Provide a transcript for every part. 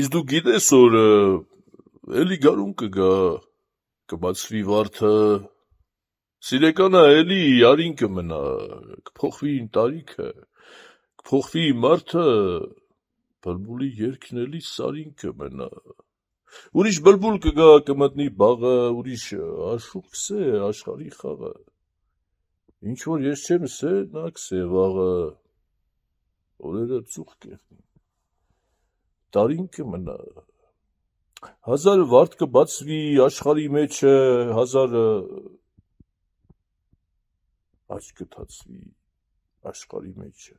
Իսկ դու գիտես, որ էլի գարուն կգա, կբացվի վարդը, սիրեկանը էլի արին կմնա, կփոխվի տարիքը, կփոխվի մարդը, բլբուլի երգն էլի սարին կմնա, ուրիշ բլբուլ կգա, կմտնի բաղը, ուրիշ աշխուղ կսե, աշխարհի խաղը, ինչ որ ես չեմ սե, նա կսե վաղը, օրերը ծուխ կեղնի, տարին կմնա, 1000 վարդ կբացվի աշխարհի մեջը, 1000 աչք կթացվի աշխարհի մեջը,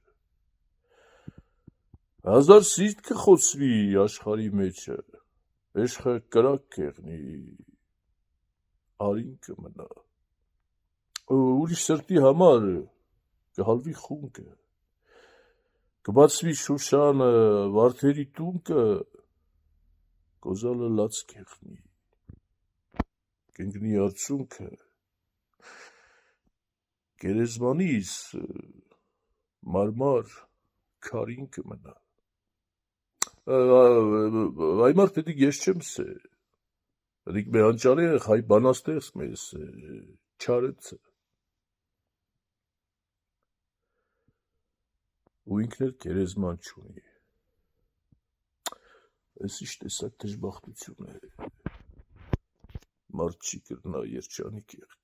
1000 սիրտ կխոցվի աշխարհի մեջը, Էշխը կրակ կեղնի, արին կմնա, ուրիշ սրտի համար կհալվի խունկը, կբացվի շուշանը, վարդերի տունկը, Գոզալը լաց կեղնի, կընկնի արցունքը, գերեզմանիս մարմար քարին կմնա, այ մարդ պետք ես չեմ սե, պետք մեր անճարեղ հայ բանաստեղծ մեզ չարեցը, ու ինքն էլ գերեզման չունի, Այս ինչ տեսակ դժբախտություն է, մարդ չի կրնա երջանիկ եղնել,